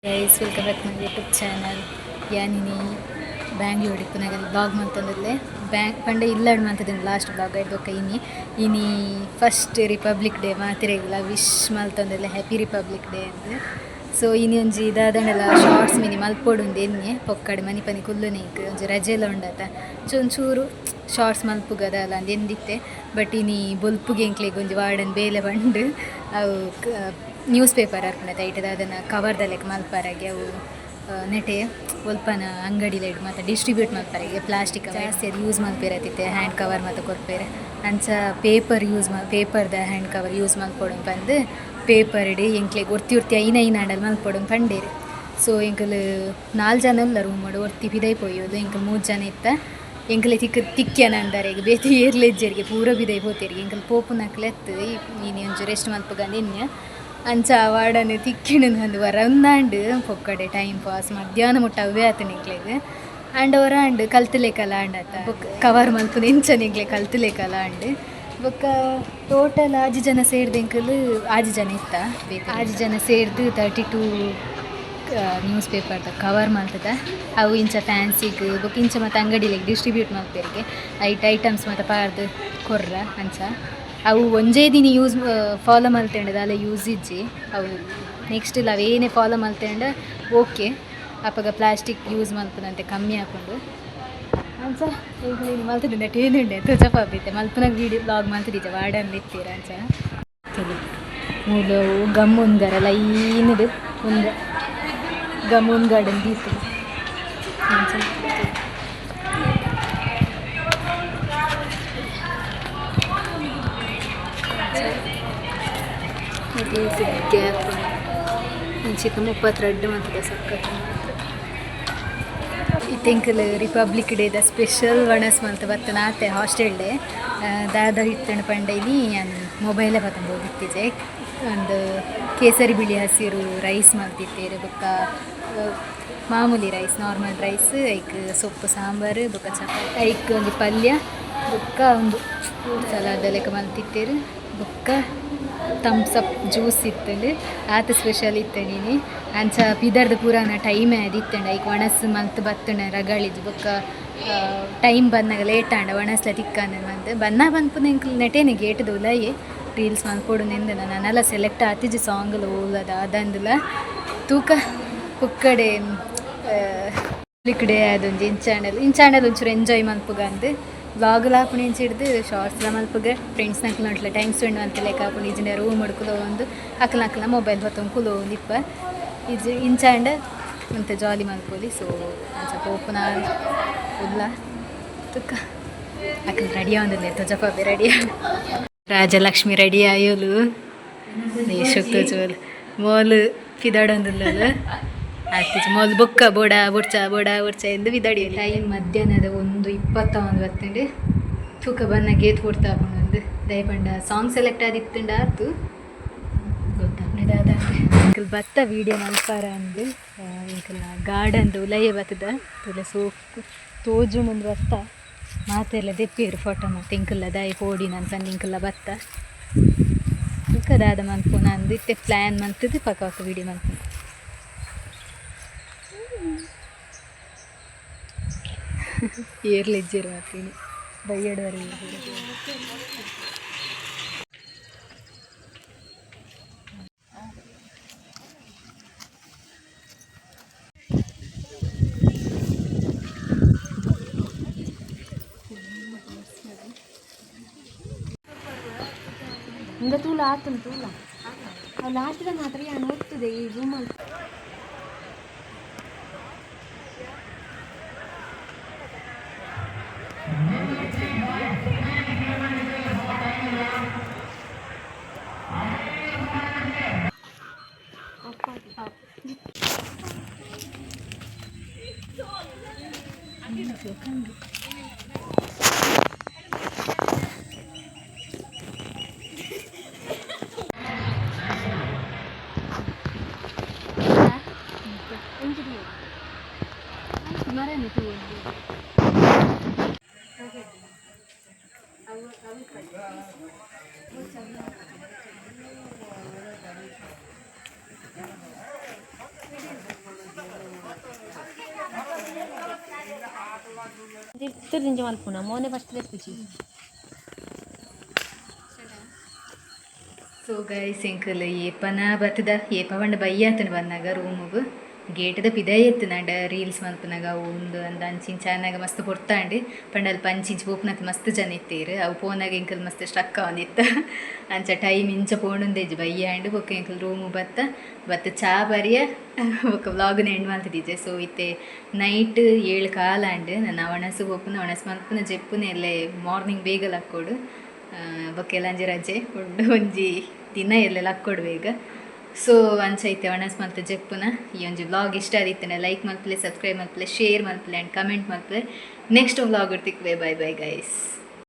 Guys welcome back my YouTube channel. ಯಾನಿನಿ ಬ್ಯಾಂಗ್ಳೂರ್ ಇಪ್ಪನಾಗಲ್ಲಿ blog ಮಂತಂದಿರಲೆ ಪಂಡೆ ಇಲ್ಲಾಡು ಮಂತದಿನ ಲಾಸ್ಟ್ ಬ್ಲಾಗ್ ಆಯ್ತು ಇನಿ ಫಸ್ಟ್ ರಿಪಬ್ಲಿಕ್ ಡೇ ಮಾತಿರೆಗಿಲ್ಲ ವಿಶ್ ಮಲ್ತಂದಿರಲೆ ಹ್ಯಾಪಿ ರಿಪಬ್ಲಿಕ್ ಡೇ ಅಂತ. ಸೊ ಇನಿ ಒಂಜಿ ಇದಾದಂಡೆಲ್ಲ ಶಾರ್ಟ್ಸ್ ಮಿನಿ ಮಲ್ಪೊಡುಂದು ಎನ್ನೆ ಪೊಕ್ಕಡೆ ಮನಿ ಪನಿ ಕುಲ್ಲುನೇಕ್ ಒಂಜಿ ರಜೆಲ್ಲ ಉಂಡತ ಚೂರು ಶಾರ್ಟ್ಸ್ ಮಲ್ಪುಗದ ಅಲ್ಲ ಅಂದು ಎಂದಿತ್ತೆ. ಬಟ್ ಇನಿ ಬೊಲ್ಪುಗೆ ಎಂಕ್ಲೆಗ್ ಒಂಜಿ ವಾರ್ಡನ್ ಬೇಲೆ ಬಂಡು ಅವು ನ್ಯೂಸ್ ಪೇಪರ್ ಅರ್ಪಣತೆ ಐಟದ ಅದನ್ನು ಕವರ್ದಲೆಕ್ ಮಲ್ಪಾರಾಗೆ ಅವು ನೆಟೆ ಒಲ್ಪನ ಅಂಗಡಿಲೆಡ್ ಮತ್ತು ಡಿಸ್ಟ್ರಿಬ್ಯೂಟ್ ಮಲ್ಪಾರಾಗೆ ಪ್ಲಾಸ್ಟಿಕ್ ಜಾಸ್ತಿ ಅದು ಯೂಸ್ ಮಲ್ಪೇರತ್ತಿತ್ತೆ ಹ್ಯಾಂಡ್ ಕವರ್ ಮತ್ತು ಕೊರ್ಪೇರೆ ಅಂಚ ಪೇಪರ್ದ ಹ್ಯಾಂಡ್ ಕವರ್ ಯೂಸ್ ಮಲ್ಪೊಡು ಬಂದು ಪೇಪರ್ಡ್ ಎಂಕ್ಲೆಗ್ ಒರ್ತಿ ಐನಾಂಡಲ್ಲಿ ಮಲ್ಪೊಡು ಪಂಡೇರು. ಸೊ ಎಂಕಲ್ 4 ಜನ ಇಲ್ಲ ರೂಮಡು ಒರ್ತಿ ಪಿದೈ ಪೋಯೋದು ಎಂಕಲ್ 3 ಜನ ಇತ್ತ ಎಂಕಲೆ ತಿಕ್ಕ್ಯನ ಅಂದಾರೆ ಈಗ ಬೇತಿ ಏರ್ಲೆಜ್ಜರಿಗೆ ಪೂರ ಬಿದೈ ಪೋತೇರಿಗೆ ಎಂಕಲ್ ಪೋಪುನಕ್ಲೆತ್ತು ನೀನು ಒಂಚು ರೆಸ್ಟ್ ಮಲ್ಪಗಂದು ಎನ್ನೆ ಅಂಚ ವಾಡನೆ ತಿಕ್ಕಿಣ ಅಂದು ವರಂದಾಂಡು ಪೊಕ್ಕಡೆ ಟೈಮ್ ಪಾಸ್ ಮಧ್ಯಾಹ್ನ ಮುಟ್ಟ ಅವೇ ಆತು ನಿಂಕ್ಲೆಗ್ ಆಂಡ್ ಅವರಾಂಡ್ ಕಲ್ತಲೇಕಲ್ಲ ಆಂಡ್ ಆತ ಬೊಕ್ಕ ಕವರ್ ಮಲ್ಪುನ ಎಂಚ ನಿಂಕ್ಲೆ ಕಲ್ತಲೇಕಲ್ಲ ಆಂಡ್ ಬೊಕ್ಕ ಟೋಟಲ್ 6 ಜನ ಸೇರ್ದು ಎಂಕಲ್ 6 ಜನ ಇತ್ತ 6 ಜನ ಸೇರ್ದು 32 ನ್ಯೂಸ್ ಪೇಪರ್ದ ಕವರ್ ಮಲ್ತದ ಅವು ಇಂಚ ಫ್ಯಾನ್ಸಿಗೆ ಬೊಕ್ಕ ಇಂಚ ಮತ್ತು ಅಂಗಡಿಲೆಗ್ ಡಿಸ್ಟ್ರಿಬ್ಯೂಟ್ ಮಲ್ಪೇರಿಗೆ ಐಟಮ್ಸ್ ಮತ್ತು ಪಾರ್ದು ಕೊರ್ರ ಅಂಚ ಅವು ಒಂಜೇ ದಿನ ಯೂಸ್ ಫಾಲೋ ಮಲ್ತೇಂಡದ ಅಲ್ಲ ಯೂಸ್ ಇಜ್ಜಿ ಅವು ನೆಕ್ಸ್ಟ್ ಇಲ್ಲ ಅವೇನೇ ಫಾಲೋ ಮಲ್ತೇಂಡ ಓಕೆ ಅಪ್ಪಗ ಪ್ಲಾಸ್ಟಿಕ್ ಯೂಸ್ ಮಲ್ಪುನಂತೆ ಕಮ್ಮಿ ಹಾಕೊಂಡು ಅಂಚ ಈಗ ನೀನು ಮಲ್ತಿದ್ದೆ ಟೇನುಂಡೆ ತುಜಪ್ಪ ಬಿತ್ತೆ ಮಲ್ಪುನಾಗ ವೀಡಿಯೋ ಬ್ಲಾಗ್ ಮಲ್ತಿದ್ದೆ ವಾರ್ಡನ್ ಇತ್ತೀರ ಅಂಚ ಮೂಲು ಗಮ್ಮುನ್ಗರ ಲೈನದು ಒಂದು ಗಮ್ಮುನ್ ಗಾರ್ಡನ್ ದೀತು ಅಂಚ ಗ್ಯಾಪ್ ಇಂಚಿಕ 32 ಮಂತದ ಸಕ್ಕತ್ತು ಇತ್ತೆಂಕಲ್ ರಿಪಬ್ಲಿಕ್ ಡೇದ ಸ್ಪೆಷಲ್ ವಣಸ್ ಮಂತ್ ಬತ್ತನ ಆತೆ ಹಾಸ್ಟೆಲ್ ಡೇ ದಾದ ಇತ್ತಣ ಪಂಡೈನಿ ನಾನು ಮೊಬೈಲೇ ಬತ್ತಂಬೋದು ಇತ್ತೀಚೆ ಒಂದು ಕೇಸರಿ ಬಿಳಿ ಹಸಿರು ರೈಸ್ ಮಲ್ತಿತ್ತೇರು ಬೊಕ್ಕ ಮಾಮೂಲಿ ರೈಸ್ ನಾರ್ಮಲ್ ರೈಸ್ ಐಕ್ ಸೊಪ್ಪು ಸಾಂಬಾರು ಬೊಕ್ಕ ಚಪಾತಿ ಐಕ್ ಒಂದು ಪಲ್ಯ ಬೊಕ್ಕ ಒಂದು ಸಲಾಡ್ ಲೆಕ್ಕ ಮಲ್ತಿತ್ತೇರು ಬೊಕ್ಕ ಥಮ್ಸ್ ಅಪ್ ಜ್ಯೂಸ್ ಇತ್ತಂಡು ಆತ ಸ್ಪೆಷಲ್ ಇತ್ತಂಡಿನಿ ಅಂಚ ಪಿದರ್ದ ಪೂರಾನ ಟೈಮೇ ಅದಿತ್ತಂಡ ಈಗ ಒಣಸು ಮಲ್ತು ಬತ್ತುಂಡ ರಗಳಿದ್ದು ಬೊಕ್ಕ ಟೈಮ್ ಬಂದಾಗ ಲೇಟ್ ಆಂಡ ಒಣಸ್ಲ ತಿಕ್ಕಂದು ಮಂತ್ ಬಂದ್ಪುನ ಎಂಕ್ಲು ನೆಟೇನೆ ಗೇಟ್ದು ಉಲಾಯೆ ರೀಲ್ಸ್ ಮಲ್ಪೊಡು ನೆಂದನ ನಾನೆಲ್ಲ ಸೆಲೆಕ್ಟ್ ಆತಿಜಿ ಸಾಂಗ್ಲು ಓಲದ ಅದಂದುಲ ತೂಕ ಪುಕ್ಕಡೆ ಡೇ ಅದೊಂದು ಇಂಚಾಂಡಲ್ ಒಂಚೂರು ಎಂಜಾಯ್ ಮಲ್ಪುಗಂದು ಬ್ಲಾಗ್ಲ ಹಾಪುಣ ಇಂಚ ಹಿಡ್ದು ಶಾರ್ಟ್ಸ್ಲ ಮಲ್ಪಗೆ ಫ್ರೆಂಡ್ಸ್ ನಕ್ಲು ನೋಡ್ಲ ಟೈಮ್ ಸ್ಪೆಂಡ್ ಮಲ್ತಲೇಕ ಹಾಪುಣ ಈಜಿನ ರೂಮ್ ಹುಡ್ಕುಲೋ ಒಂದು ಅಕ್ಲ ಮೊಬೈಲ್ ಹೊತ್ತೊಂದು ಕುಲೋ ಒಂದು ಇಪ್ಪ ಈಜು ಇಂಚಾಂಡ ಮತ್ತು ಜಾಲಿ ಮಲ್ಪೊಲಿ. ಸೊ ಅಂಚ ಪೋಪುನ ಉಲ್ಲ ತುಕ್ಕ ಅಕ್ಕಲು ರೆಡಿ ಆಂದಿಲ್ಲ ತುಜಪ್ಪ ರೆಡಿ ರಾಜಲಕ್ಷ್ಮಿ ರೆಡಿ ಆಯೋಲು ದೇಶಕ್ಕೆ ಜೋಲು ಮೋಲು ಪಿದಾಡೊಂದುಲ್ಲದು ಆಗ್ತಿತ್ತು ಮೊದಲು ಬೊಕ್ಕ ಬೋಡ ಬುಡ್ಚ ಎಂದು ವಿದಾಡಿ ಟೈಮ್ ಮಧ್ಯಾಹ್ನದ 1:21 ಬತ್ತಂಡು ತೂಕ ಬನ್ನ ಗೇತ್ ಕೊಡ್ತಾ ಹಾಕೊಂಡು ದಯಪಂಡ ಸಾಂಗ್ ಸೆಲೆಕ್ಟ್ ಆದಿತ್ತಂಡ ಆಯ್ತು ಗೊತ್ತಾಗ್ತದೆ ಇಂಕಲ್ ಬತ್ತ ವೀಡಿಯೋ ಮಲ್ಪಾರ ಅಂದು ಇಂಕಲ್ ಗಾರ್ಡನ್ದು ಉಲಯ ಬತ್ತದ ತುಲೆ ಸೋಕು ತೋಜು ಮುಂದೆ ಬತ್ತ ಮಾತೆಲ್ಲ ದೆಪ್ಪೇರು ಫೋಟೋ ಮತ್ತು ಇಂಕಲ್ಲ ದಾಯಿ ಪೋಡಿ ನಾನು ತಂದು ಇಂಕಲ್ಲ ಬತ್ತ ಇಂಕದಾದ ಮನ್ಪುನ ಅಂದು ಇತ್ತೆ ಪ್ಲ್ಯಾನ್ ಮಂತದ್ದು ಪಕ್ಕ ವೀಡಿಯೋ ಮನ್ಪುನ ಏರ್ಲೆಜ್ಜೇರು ಮಾಡ್ತೀನಿ ಬೈಯಡವರೆ ఇంకా తూల ఆతుంది తూల లాస్ట్గా మాత్రం అని వస్తుంది ఈ రూమల్ ತಿರ್ತಿರಿಂಜ ಮಲ್ಪುನ ಮೋನೆ ಫಸ್ಟ್ ತೆಪ್ಪುಜಿ ಸೊ ಗೈಸ್ ಎಂಕಲ್ ಏಪನ ಬತ್ತದ ಏಪ ಬಂಡ ಬಯ್ಯಾತನ ಬಂದಾಗ ರೂಮುಗು ಗೇಟದ ಪಿದಾಯ ಎತ್ತುನಾಂಡ ರೀಲ್ಸ್ ಮಲ್ಪನಾಗ ಒಂದು ಅಂದ ಅಂಚಿನ ಚಾನಾಗ ಮಸ್ತ್ ಪೊರ್ತಾಂಡು ಪಂಡಲ್ಲಿ ಪಂಚಿಂಚ್ ಪೋಪುನಕ್ಕೆ ಮಸ್ತ್ ಜನ ಇತ್ತೀರು ಅವು ಪೋನಾಗ ಎಂಕಲ್ ಮಸ್ತ್ ಸ್ಟ್ರಕ್ ಆವಂದಿತ್ತ ಅಂಚ ಟೈಮ್ ಇಂಚ ಪೋಂಡುಂದೇಜ್ ಬಯ್ಯಾಂಡು ಬೊಕ್ಕ ಎಂಕಲ್ ರೂಮು ಬತ್ತ ಚಾ ಬರಿಯ ಬೊಕ್ಕ ವ್ಲಾಗ್ನ ಎಂಡ್ ಮಾಡ್ತಿದ್ದೆ ಸೊ ಇತ್ತೆ ನೈಟ್ 7 ಕಾಲಾಂಡು ನಾನು ಅವಣಸು ಪೋಪುನ ಅವಣಸ್ ಮಲ್ಪುನ ಜೆಪ್ಪುನ ಎಲ್ಲೇ ಮಾರ್ನಿಂಗ್ ಬೇಗಲ ಹಾಕ್ಕೊಡು ಬೊಕ್ಕೆಲ್ಲಂಜಿ ರಜೆ ಉಂಡು ಒಂಜಿ ದಿನ ಎಲ್ಲೆಲ್ಲ ಹಾಕ್ಕೊಡು ಬೇಗ ಸೊ ಅಂಚೈತೆ ಒಣಸ್ ಮಲ್ತು ಜೆಪ್ಪುನ ಈ ಒಂಜಿ ವ್ಲಾಗ್ ಇಷ್ಟ ಆದಿತ್ತನೆ ಲೈಕ್ ಮಲ್ಪಲೆ ಸಬ್ಸ್ಕ್ರೈಬ್ ಮಲ್ಪಲೆ ಶೇರ್ ಮಲ್ಪಲೆ ಆ್ಯಂಡ್ ಕಮೆಂಟ್ ಮಲ್ಪಲೆ ನೆಕ್ಸ್ಟ್ ವ್ಲಾಗ್ ಇರ್ತಿಕ್ವೆ ಬೈ ಬೈ ಗೈಸ್.